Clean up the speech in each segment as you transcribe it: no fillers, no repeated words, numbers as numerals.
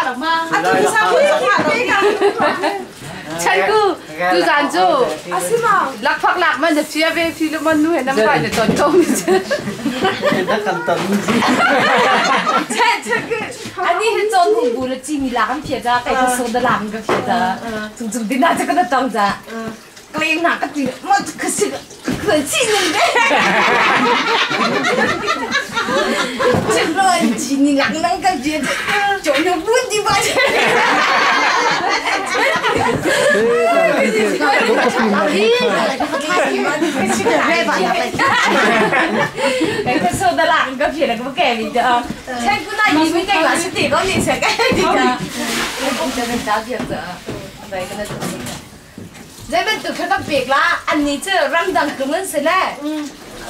아, 또 사무실 가니까. 찬구 그 잔조 아스마. 락팍 락만 저 지하에 필름만 누에 남과 이제 던져오지. 아니 해전 공부를 찜이 락한 피해자 그래서 소다 락한 피해자 둥둥 디나 저거다 땅자 그냥 나가 뒤 뭐그 시가 그 치는데 저런 진이 락랑가 뒤에 저녁 문지 맞아 그래서 나랑 그 피해가 뭐 개미죠. 생구나 이미 내가 왔을 때 이거 니 생각이니까. 공짜는 답이었어. vậy cái này dễ bên từ cái đặc biệt là anh ấy chứ răng đằng cứng lên xí này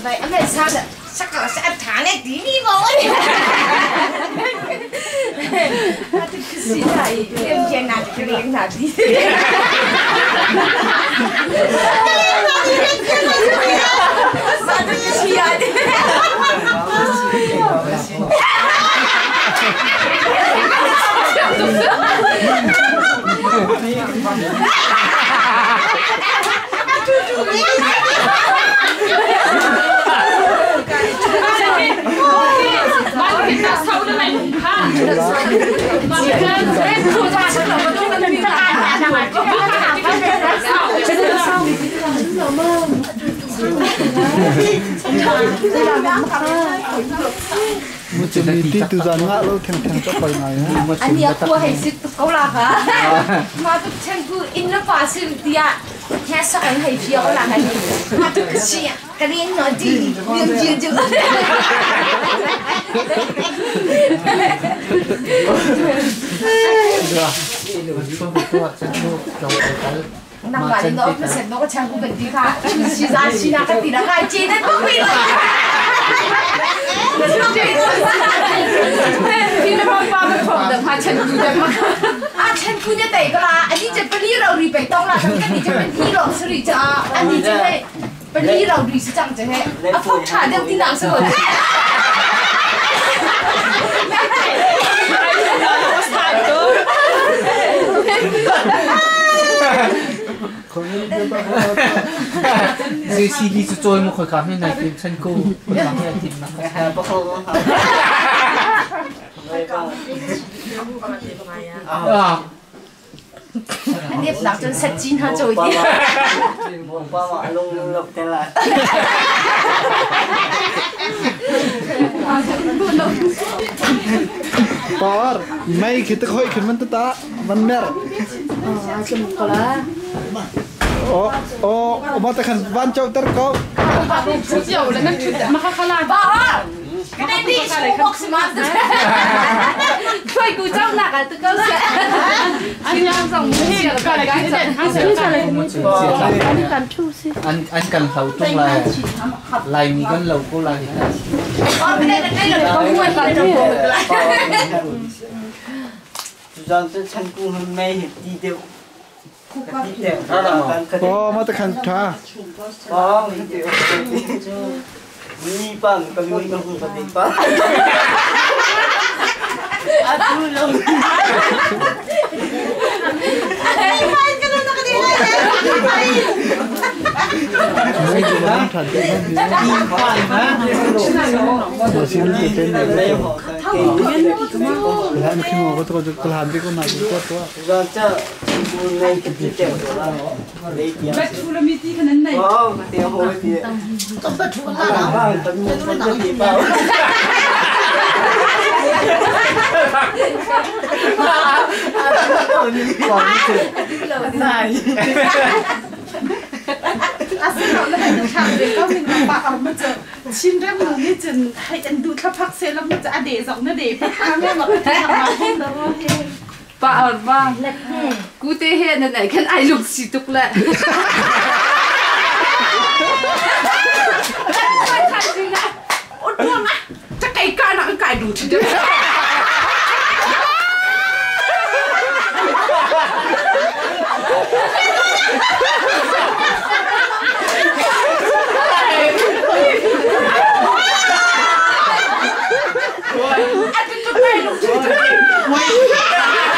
vậy anh này sao vậy chắc là sẽ thả này tí đi thôi cái gì này em chèn nào cái miếng nào đi sao cái gì vậy sau đó này ha mà cái khu ra chắc là nó đang bị tàn ra ngoài một chuyện đi từ giờ ngã luôn thèm cho coi này anh nhớ qua hay xịt câu lạc hả mà tôi xem cứ in nó vào xịt tiệt nghe sao anh hay phiêu là hay mà tôi cứ xịt cái điên nói gì điên chưa chưa nằm vào nó nó sẽ nó có trang của mình đi khác xịt ra xịt ra cái gì đó ngay trên đấy không biếtพี่น้องป้าเป็นของเดิมพาฉันดูได้มาฉันคุณจะแต่ก็ละอันนี้จะเป็นที่เราดีไปต้องละอันนี้จะเป็นที่เราสริจะอันนี้จะให้เป็นที่เราดีสิจังจะให้อ่ะพวกชาเดียวที่หนังสมุนซีดีจะโจยมาคอยขับให้นายทีมฉันกูคนขับให้ทีมนะครับเพราะเขาอันนี้หลังจนเสร็จจีนฮะโจยดีผมป้าว่าลงลงแต่ละปอร์ไม่คิดจะค่อยขึ้นมันตามันแม่จมูกก็ละโอ้มาแต่ขันบ้านเจ้าตะก็เจียวแล้วนั่นชุดมาข้างล่างบ้าก็ได้ดีชูบอกสิมาช่วยกูเจ้าหนักอ่ะตึกก็เลยอันนี้ส่งเสียงกันกันจัดให้เสียงกันอันนี้กันชูสิอันกันเขาตุ้งลายมีกันเราก็ลายไม่ได้เลยเขาพูดกันเลยตอนที่ฉันกูไม่เห็นดีเดียวโอ้มาแต่ขันช้าอ๋อเดียวนี่ปังก็มีน้องปฏิปังอาดูลงไม่ก็รู้นักดีเลยไม่จะมาถัดกันนี่ขออะไรนะมาสิ่งที่เป็นเลยแล้วมันขึ้นมาก็ตัวกลางที่ก็น่าจะตัวตอนจะกูไม่คิดเดียวแล้วเลยเดียวแบบชูลมิตีขนาดไหนอ๋อเดียวโหเดียวต้องตัดชุดละบ้างต้องมีคนจะตีเปล่า아스나는 가면 막 먼저 진짜로 이제 하여튼 탑박 세럼 먼저 아대서 너네 하면 막 한다고 해. ป้าอ่อนบ้างกูเตะเห็นไหนแค่ไอ้ลูกสิตุกแหละไม่ทันจริงนะอดทนนะจะไก่กาหนังไก่ดูทีเดียวอันนี้จะไก่ลูกทีเดียว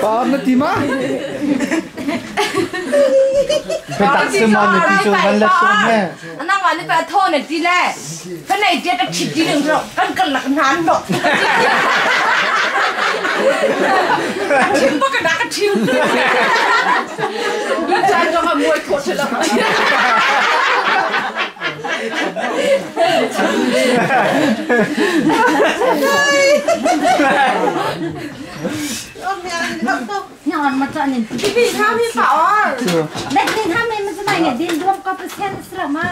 Paon na ti ma. Petak semua ni ti cuman letung ni. Anak wali pe thon ni ti le. Cái này dia tak chiti deng ro. Kan lak nan ro. Chim ba ka ka chim. Lu chan cho ma muai thot la. Nhọn mà chọn nhìn Chị bị tham hi bảo à? Đấy thì tham emมันจะไหนเนี่ยดินรวมก็เป็นเส้นสระมา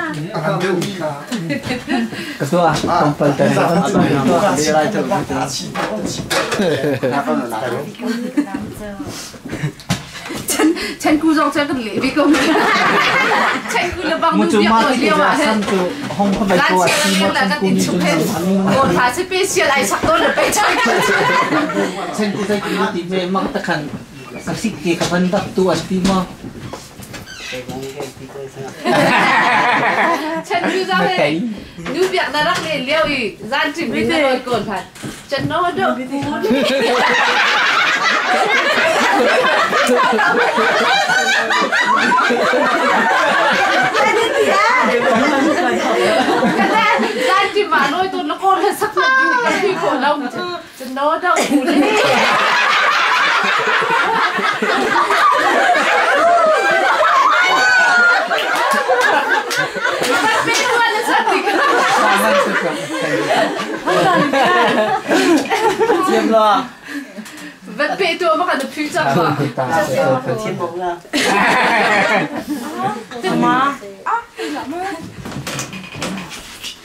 Ketua, kompel tadi. Chen ku rong chen kan le bi ko. Chen ku le bang Muncul du biak mati ko liao ah. kejelasan tu hong kau baik kuat semua cengku ni cuma. Oh, ta spesial ai sak to le pe chai. Cengku saya kini tiba mak tekan kasih ke kapan tak tu asti mah. Chen ku ra he. Du biak na rak le liao i zan chim bi noi kon phat. Chen no do. Cái gì mà nói tôi nó con là sắc lạnh như cái gì khổ lông chứ nó đâu cú lên bắt biết luôn là sao thì Chiêm lo. bắt biết tôi mà còn được phi chắc mà Chiêm bóng ra. Mà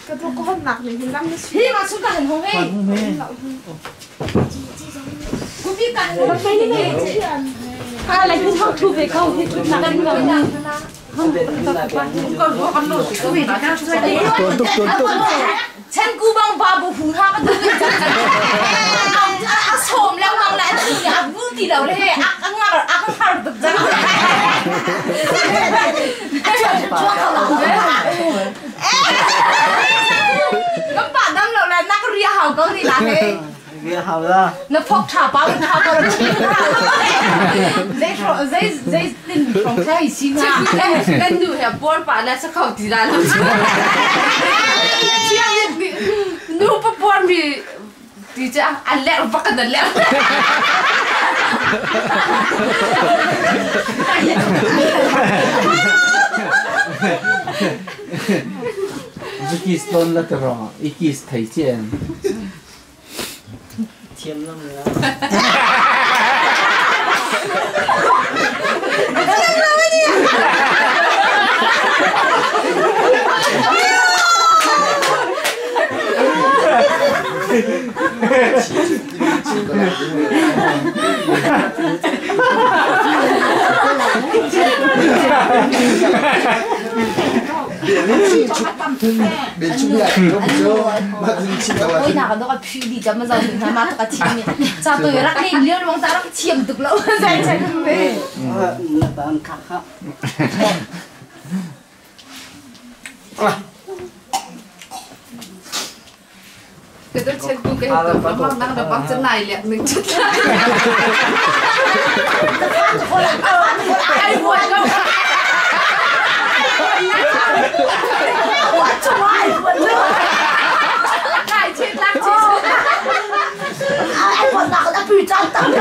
cái tôi có hôn nặng thì mình đang khi mà chúng ta hình hồng hê cú biết cả hình hồng hê à lại cứ không thu về không thì chúng ta đang ngồi còn con nổi thì có bị nó đang chơi đấy Tuan. chen cú băng ba bộ phùng ha cái thứ xồm leo mang lại thì vui thì đầu đấy ăn ngon được ra các bạn đang lâu là nắc ria hào câu gì là thế Ria hào ra. nó phok thả bao thả bao là chín dây tin không thấy xin ha nên đủ hẹp bor bạn là sẽ không thì ra làm chi ăn đi nu bor mi thì chứ ăn lẹ bắt cái lẹ Ikis don la terong, ikis thai chen. Chiêm lắm nữa. Bên chung lại không chưa. Mà dừng chỉ là ôi nào nó còn phi đi cho mà giờ thì nó mà tất cả chim sao tôi rắc đi liêu long ra rắc chiêm được lâu dạy chạy không về Nó bán khắc khắc. cái tôi trên cung cái nó mang năng được bằng chân này liệt mình chân này ai buồn đâu này trên lăng trên ai buồn nào đã bị trong tâm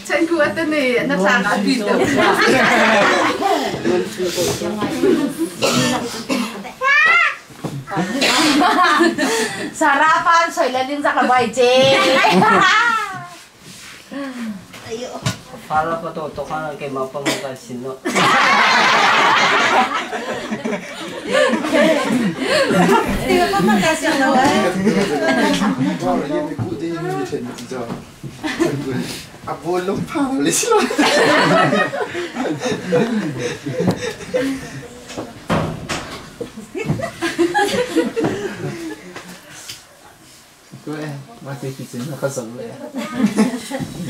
Trên cua tên này nó sang đã bị được. Sarapan sợi lên liên giặc là bảy chế. Para pa to ka na kay mapamagasin no. Thì có mà cái gì đâu đấy. Aku lupa Malaysia. Gue masih kisah nak kesel ya.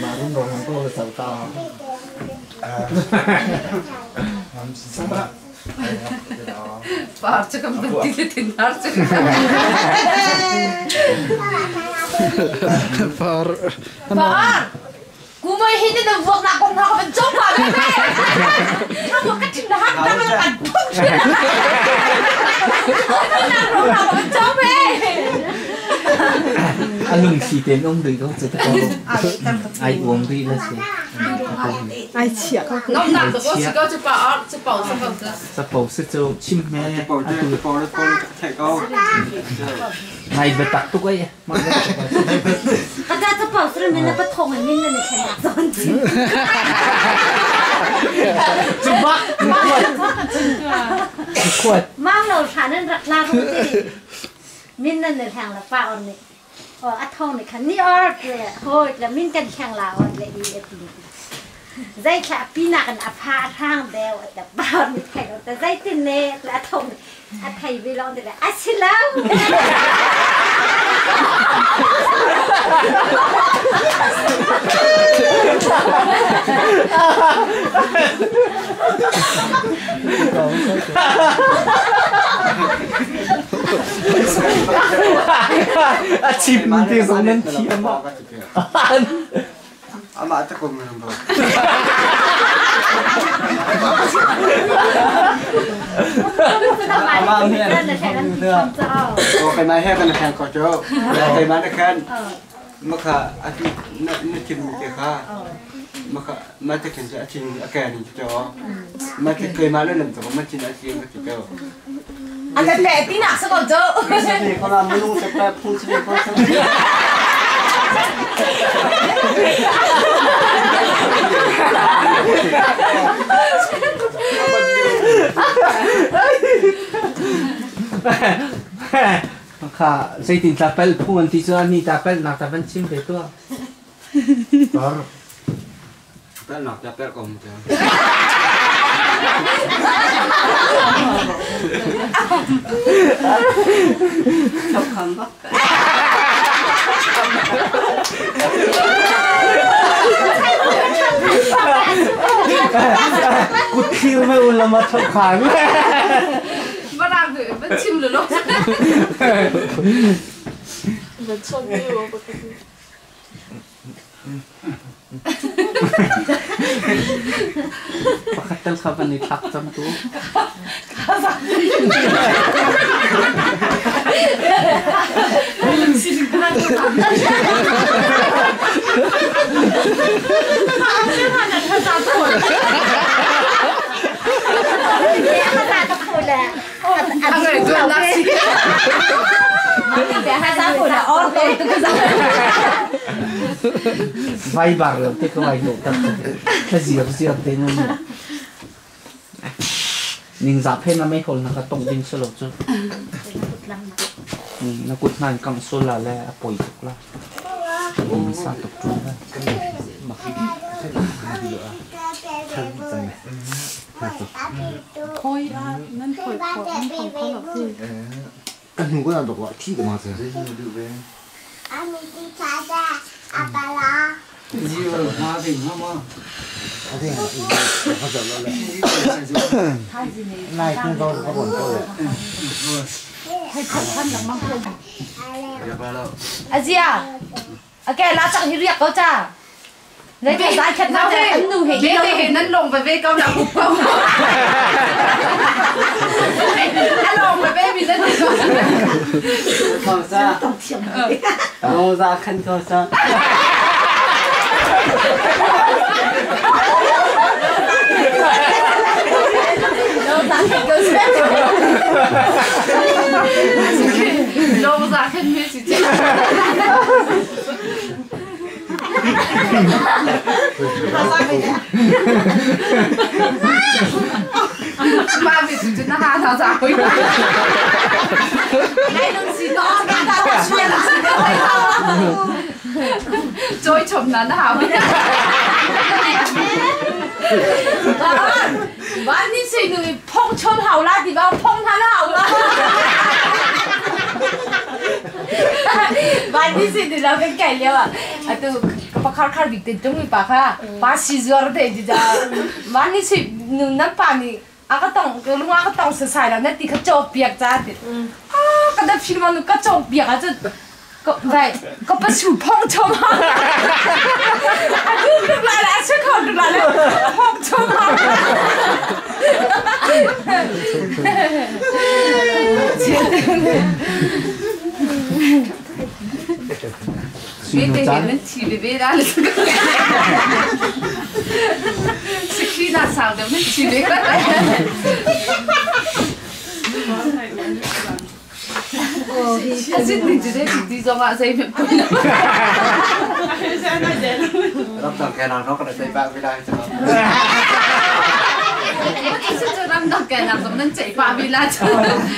Baru orang tu kesel kau. Sama. Pak cakap penting tindak cakap. Par. Pak,กูไม่เห็นจะบวกหนักกว่าเป็นจบกว่าแม่ถ้าบวกก็ถึงนะฮะแต่มันอัดพุ่งเชี่ยหนักกว่าเป็นจบแม่ Anh lùng xì tiền ông đừng có sự có ai uống đi là gì ai chĩa không น้ำหนักแต่ก็สิก็จะเป่าจะเป่าสักแบบจะ sắp bầu sẽ cho chim mẹ Bỏ chơi, bỏ chạy câu. này về tắc tục ấy mà ก็จะจะเป่าสุดมินแล้วก็ทงให้มินเลยในขณะตอนจริง chim bắt quật มากเราฐานนั้นลาทุกทีมินนั่นในทางละป้าอันนี้อัดทองในคันนี้ออดเลยโหดแล้วมินกันแข่งลาวเลยอีเอฟดีใจแค่ปีนักกันอภาทางเบลแต่บ้านมีแข่งแต่ใจตินเน่และทงอัดไทยไปลองแต่ละอัดชิลาว chim thì giống nên chim mà Ama chắc cùng mình rồi. Ama hiền Cái này hết cái này có chỗ. Cái mà nó khen. Mà khá nó chìm cái khá. Mà cái chuyện sẽ chìm cái này cho. Mà cái mà nó làm cho mà chìm cái chỗ. อันนั้นแหละที่หนักสักก่อนเจ้า Thì con làm nó sẽ phải phun sẽ có sao. khá xây tin tapel phuan thì cho anh tapel nạp tapel chim về tua đó Bé nọc cho bé cùng chứ. Chọc khăn đó. cút khiêu mới uốn làm mặt thọc kháng มาดังถือเป็นชิมหรือลูก Pakatal ka ba ni Taktam to? Vai barrio, te ko vai no tan. Kazir te no. Ning za phe na mai hol na ka tong ding solo chu. Na kut nan kang sola le apoi tuk la. Om sa tuk chu la. khôi nên khôi khôi không có lộc gì Anh không có làm được gọi thi của mà rồi. Anh đi xa ra, Abala. Nhiều hoa thì hoa mà. Thế là có giờ nó lại. Này không có buồn tôi rồi. hay khẩn thân là mong không Azia, cái lá chọn như riêng có cha. Lấy cái giá chân nó để ấn nụ hình Để thì hình nó lồng về về câu nào cũng không. Nó lồng về về vì rất là Không sao. Nó ra khăn không sao. lồng ra khăn hết gì chứ. Ba vì chúng nó ha thảo giả với Này đừng xì nó, cái ta là xuyên là xì nó hay không? trôi chồng nó hảo bạn đi xin người phong chôn hảo la thì bao phong hắn hảo la bạn đi xin thì là cái cái liệu à từ pakar khar bị tiền trong người bạc ha ba xí giờ đấy thì ra bạn đi xin nương nắm pan đi aga tong lu aga tong sa sai la neti ka chop piak cha ti ka da phim nu ka chop piak a ko vai ko pa su phong chom ha du la la sa ko du la la phong chom ha Biết đây mình chỉ để biết ra là khi nào sao được mình chỉ để cái xin mình chỉ để đi do bạn dây miệng quên lắmรับสั่งแค่นั้นเขาก็ได้บ้างไม่ได้ใช่ไหม Em sẽ cho năm đồng kẻ nào giống nên chạy qua vì là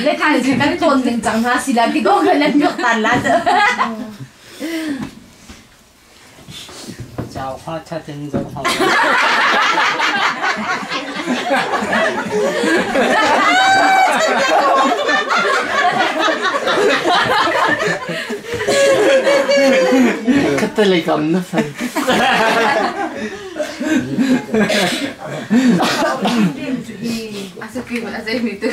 lấy thằng chỉ cần tồn tình chẳng ha xí là thì có người lên được tàn lá nữa chào hoa cha tình giống họ kata lagi kamu nafas Asal kita asal ini tu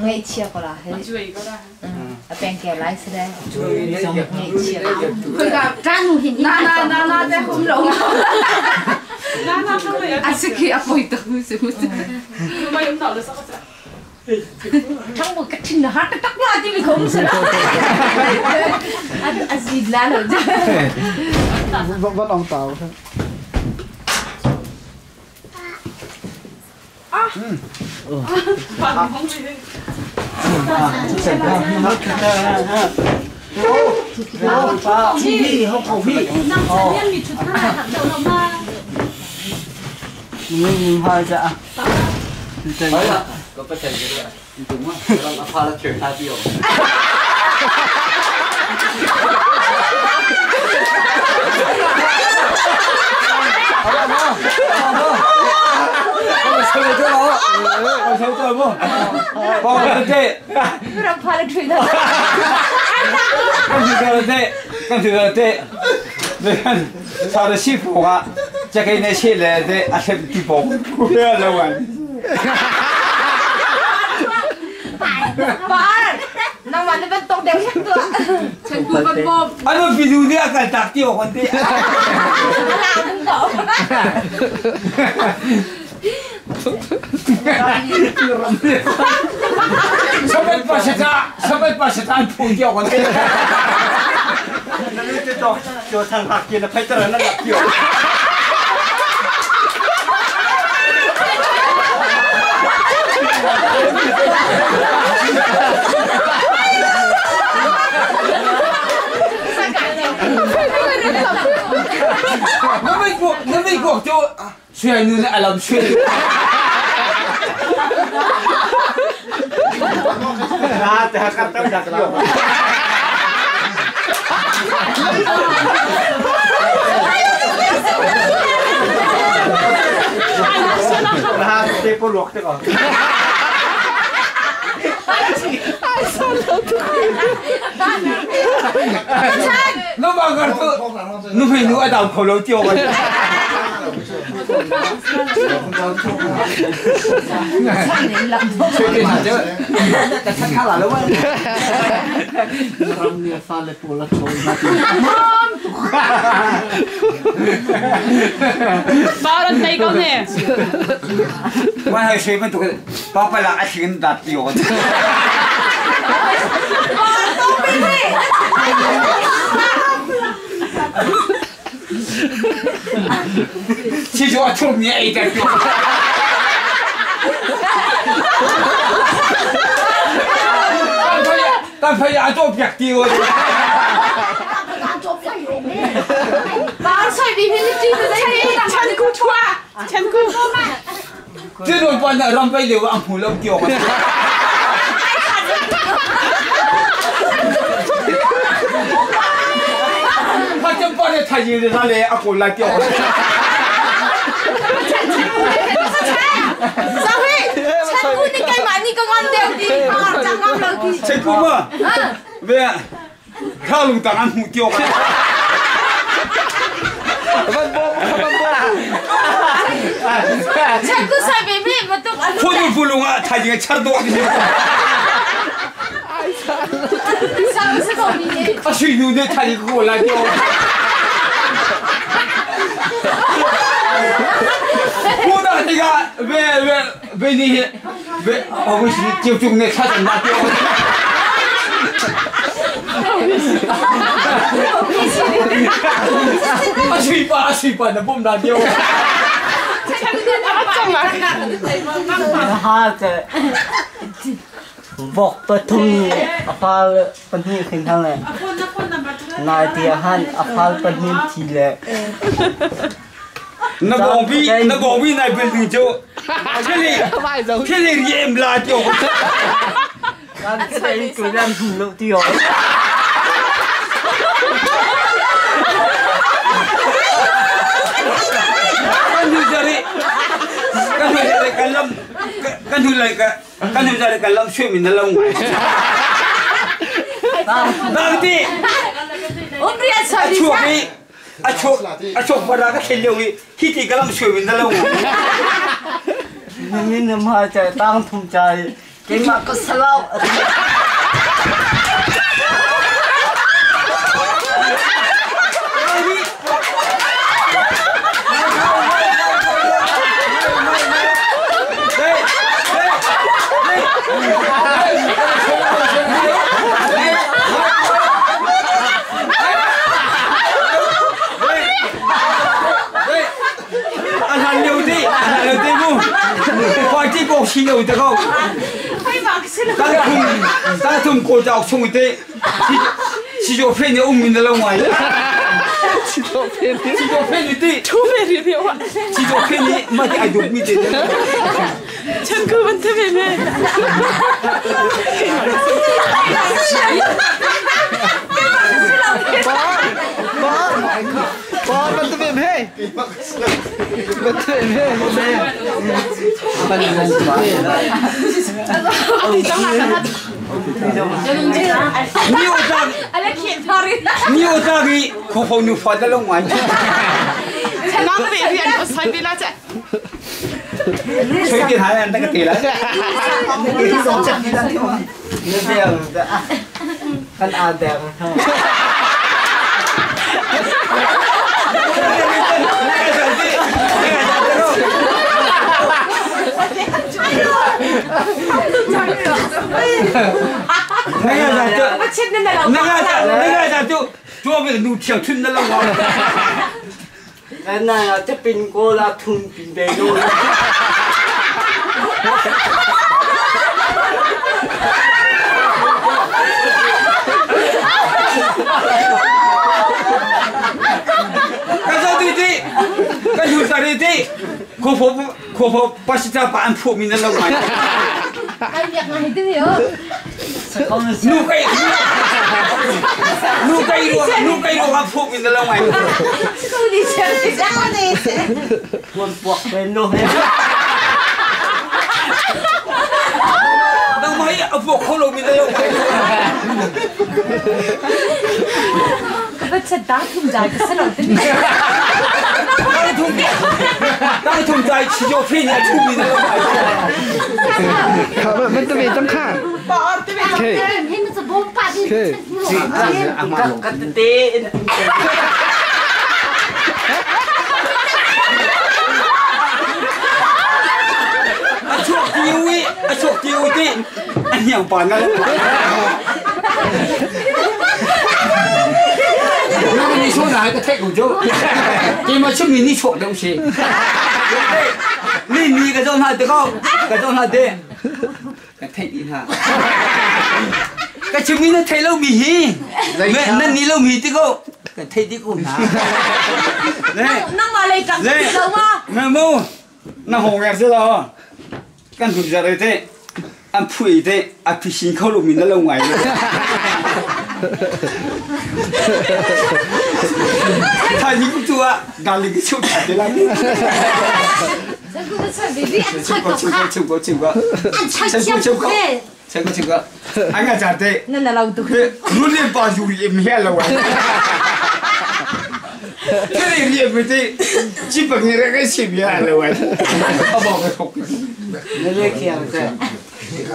ngay chia có là hết ở bên kia lái xe đây xong ngay chia Kau dah Trang hình na dah hum long Asal kita apa itu semua trong một cái trình hát tắc la chứ mình không sợ anh gì lá rồi chứ vẫn ông tàu thôi chị không khẩu vị năm sáu nhân bị chút hai thằng đầu nó mà mình hơi dạ đấy là có cái chuyện gì đấy đúng khôngเราพาเราchuyển thay biểu chơi cho nó chơi chơi không con cái tệ làm pha là chuyện thôi con thử tệ vậy sao được ship của chắc cái này ship là để ăn thêm tí bò cũng là lâu rồi bạn nằm mà nó bên tông đều hết rồiฉันกูเป็นบอม anh ơi ví dụ như cái tạc tiêu con tệ làm cũng cậu Sampai pasca pun dia orang teh. นั่นจะจอทางหักกินแล้วไปเจอนั่นหลับเกี่ยว nó mấy cuộc cho xuyên như này làm xuyên.จะหักกันต้องดักเกี่ยว Nah, tipu luak tu kau. Nó bao giờ tu, nó phải nuôi đào khẩu lâu tiêu vậy. Chuyện gì hả chứ? Cái thằng khác là đúng không? Ram dia pha le pola choi mati. bao lần tay con nè Mà hơi suy bên tụi papa là anh xin đặt tiêu. Chỉ cho chung nhẹ cái tiêu. Con phải ăn cho bẹt tiêu. Bạn sai vì mình chỉ là đây chân cu chua chân cu Chứ rồi bọn ở rong bây giờ ăn hủ lâu tiêu. 太极的他嘞，阿公来掉。ฉันพูดในใจหมานี่ก็งอนเดียวดีจังงอนเลยดี ใช่กูมั้งเว้ยข้าลุงต่างอันหูเกี่ยวกันฉันก็ใส่เบบี้มาตุกอัน พูดอยู่พูดลุงอ่ะ太极ชัดตัวกันเลย สั่งซื้อของนี่ 啊，水牛的他就给我来掉。我那那个喂那些喂，我是就那差点拿掉。水吧，那不拿掉。他在บอกปทุมอภาลปนิขึ้นทางเลยนายเดียหันอภาลปนิทีเลย那个比那边的就，这里也不拉掉。การแสดงตัวนั้นลูกที่หอยกันดูเลยกันลำช่วยมินลำไว้บางที โอ้เปลี่ยนสวัสดีค่ะ อาชกมาราก็เขียนเร็วที่ที่กันลำช่วยมินลำไว้นี่น้ำหายใจตั้งภูมิใจเก่งมากก็สลาว新的这个，当从国家从的，洗脚片的我们的老外，洗脚片的，洗脚片的，没得爱用米的，ฉันคือมันจะเป็นไงบอลมันจะเป็นเพ่มันจะเป็นเพ่มันงงมาก你有啥？อะไรเขียนพอริ你有啥个？可好你发的老外？ฉันน้องเรียนภาษาดีละจ้ะ吹给他那个对了。นี่เดียวกันอาแดง就为了弄跳春的了我。นั่นน่ะจะเป็นโกลาทุนเป็นเบโนก็อยู่สระที่ขอพบปัสสาวะบ้านผู้มีนั่นละไงไอ้ยังไงตัวเดียวนูไก่บ้านผู้มีนั่นละไงสู้ดิเชฟดิจ้าดิเชฟคนปวกเป็นโนเฮต้องมาเอาพวกเขาลงมีนั่นละไงก็จะตั้งทุ่มใจก็สนุกดีตั้งทุ่มใจชิโยพี่เนี่ยทุ่มมีนั่นละไงครับมันจะเป็นจังค่ะเฮ้ยมันจะบุ้มปัดดิกันเต้โชคดีที่อันอย่างป่านนั้น你说哪一个太古州？你们村民你错东西。你个状态得高，个状态得，个太厉害。个村民那太老米，那你老米得高，个太得高哪？นั่งมาเลยกันเราว่า那么，那好个是了，干出来的，俺配的，俺皮心口路米那老外。ถ้ายิ่งตัวกาลิกชุบแต่ละนี่ฉันก็จะบีบีอันชักก็ค่ะ ชุบก็อันชักชุบก็ฉันก็อันนั้นจะได้นั่นเราดูรู้เรื่องปาจูรีมีอะไรวะแค่เรียนไม่ได้จีบกันอะไรก็ชิบยาเลยวะเขาบอกให้พกนี่เรียกเขียนแต่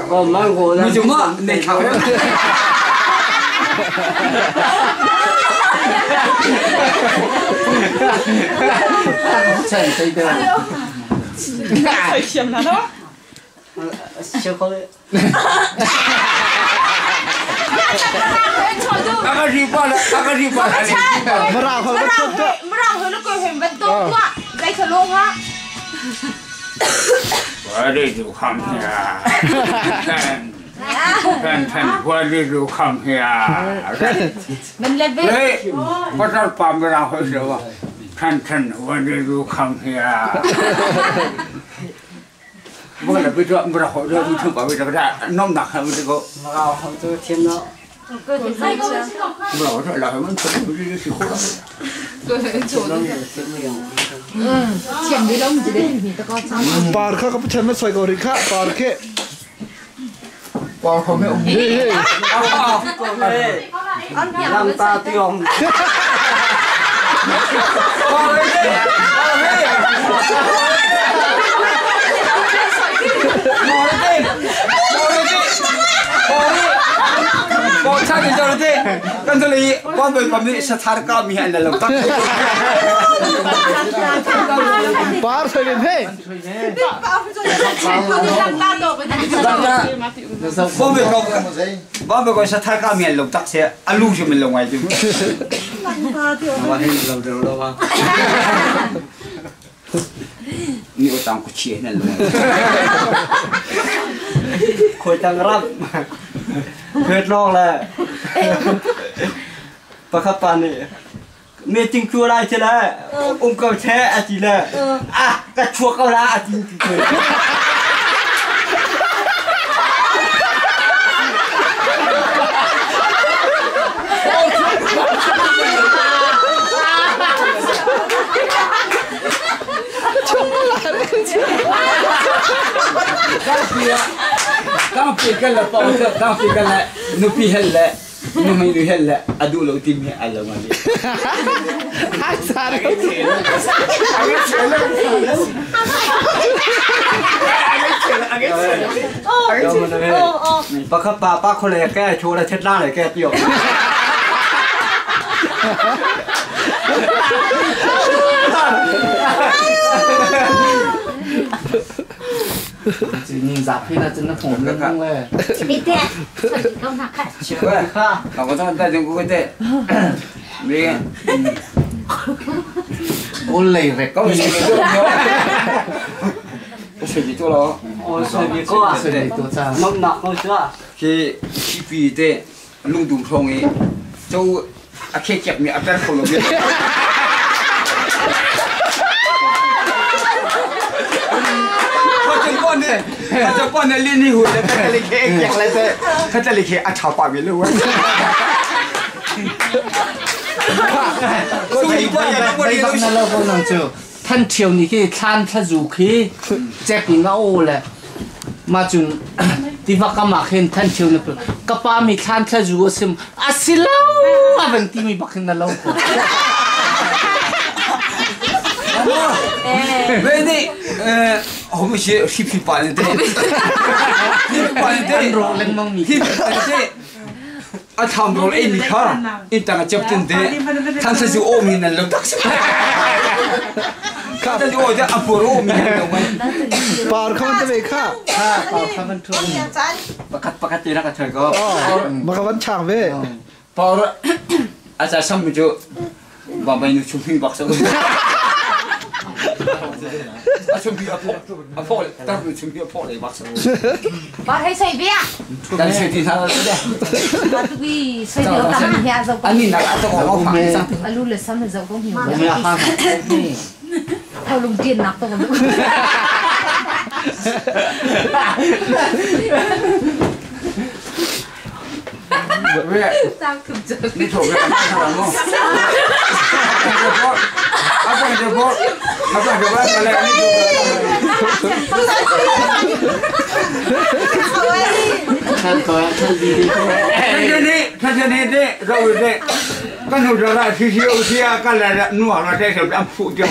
ก็มันกูนะมีจุ่มในเขาใช่ใช่เด้อเขียนนะเนาะเชื่อเขาเลยอาการรีบอะไรมาเราเขาก็ชอบก็มาเราเขาแล้วก็เห็นเป็นตัวว่าใจทะลุฮะว่าได้ดูคำเฮียแฟนว่าได้ดูคำเฮียมันเล็บเฮ้ยพอเราปั๊มเราเขาเสียว่าท่านว่าได้ดูคำเฮียเมื่อเราไปดูเราเขาดูที่ถึงไปเราได้น้ำหนักให้มันก็เราเขาจะเทียมแล้วก็จะใส่ก็เรามันคนไม่ได้สิคนก็เห็นโจทย์เทียมดีแล้วมันจะได้มีตะกอนซ้ำปาร์ข้าก็ไม่ใช่ไม่สวยกว่าริค่ะปาร์แค่ปาร์เขาไม่อุ้มน้ำตาเตียมปาร์เลยบอกชาติจระเข้กันทะเลว่าเป็นแบบนี้สถานการณ์มีอะไรหรอกปาร์สวยเป็นเพ่บ้าเป็นสถานการณ์มีอะไรหรอกตักเสียอลูจะมันลงไว้จุ๊บว่าให้เราเดินเราว่านี่ก็ตามกุเชียนั่นเลยคุยจังรับเพชรนอกเลยประคับปานนี่เมียจริงชัวร์ได้ใช่ไหมก็แช่อาจีเลยก็ชัวร์ก็ละอาจีเลย刚飞กัน了，包括刚飞กัน了，努比很了，努没努很了，啊，都老弟没啊了嘛的。还啥的？ประคับป้าคนเลยแก้โชว์แล้วเช็ดหน้าเลยแก้เตี้ยว你咋配的真的红的看嘞？你爹，刚才看。เชื่อค่ะ老我这带着我的，没，我累了，刚睡没做了，我睡没做了，我睡没过啊，睡没做咋？น้ำหนักเขาเชื่อ去去比的，路途上的，就啊去接面啊边口了边。他就帮那练你会的，他这里去讲来的，他这里去啊炒八米路啊。所以我也不会都是。เราคนนั้นเจอท่านเที่ยวนี่คือท่านพระจุคีเจ็บปีมาโอ้เลยมาจุนที่ว่าก็มาเห็นท่านเที่ยวนี่เปล่าก็ป้ามีท่านพระจุก็ซิมอาศิลาวะเป็นที่มีบักนั่นแล้ว没的，我们是皮皮板的，板的，โรเล่นมั่งมี皮板的，啊，他们说哎，你看，你当个接真的，他是就欧米那路打起来，他就我这阿波罗米那路嘛，ปาร์เขาจะไปฆ่าปาร์เขามันทุนประคัดจีนักเฉยก็มากับวันช่างเว้ปาร์อาจารย์สมัยجوบางใบนุ่ชุมพิงบักซะอาชุมพิงอาพ่อตั้งชุมพิงพ่อเลยบักซะบอลให้ใส่เบี้ย但是ที่ท่านเราได้บอลที่ใส่เบี้ยทำให้อาจารย์อันนี้นักอาจารย์ของเราฟังสักอาลูเลสัมให้อาจารย์ก็หิวไม่ห้ามนี่เท่าลุงเตียนนักตัวมัน 왜? 짱금전. 니 저게 안 사람어. 아빠 이제 뭐? 아빠 이제 뭐 할래? 천천히 러우데 간우저라 시시오시야 깔라 누아라 대서 안 푸죠.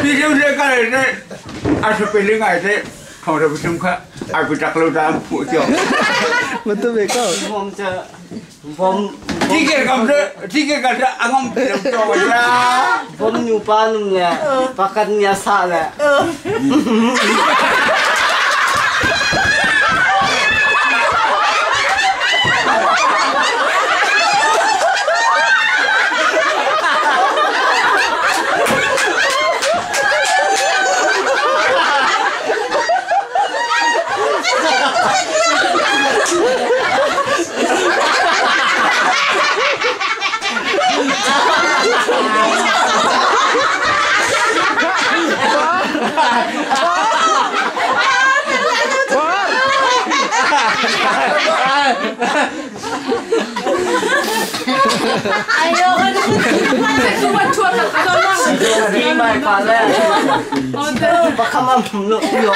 비디오에 깔래 아스펠링 아이데 거기서 무슨 카 아구 작로다 안 푸죠. Betul mereka. Tiga kata angam coba Bom nyupan le, pakan nyasa le. Ayo kan cuma cua Ini mai pale. Pakamam lu yo.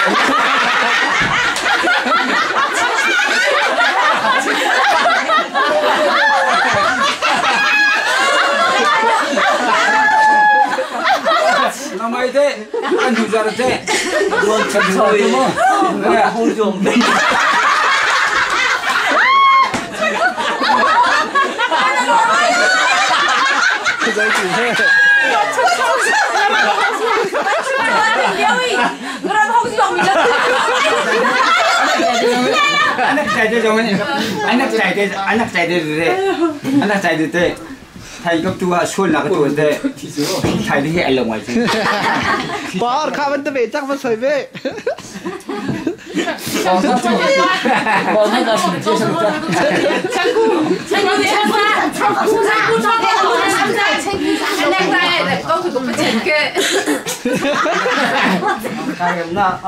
nama itu kan jual itu Bon choi. Hong jom. anak saya itu thầy cấp tua xuân là cái tuổi thế thầy đi hệ là ngoài chứ Par kau betul be, cak pasal be. Kayak na.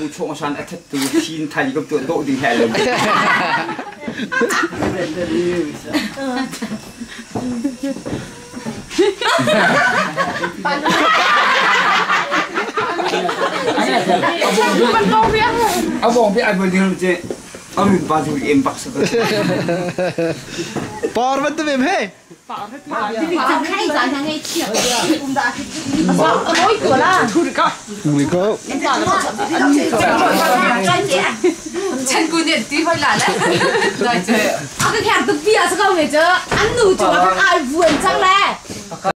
mu chong san at tu chin thầy cấp tua độ đi hệ là abang bi abang dia je amin baju em pak sekali Par betul be he. Mereka. Chân cô điện tí hơi lạ đấy. Rồi chơi. Cái hạt thực bia sao không phải chơi? Ăn nụ chỗ ai vườn chắc lẽ.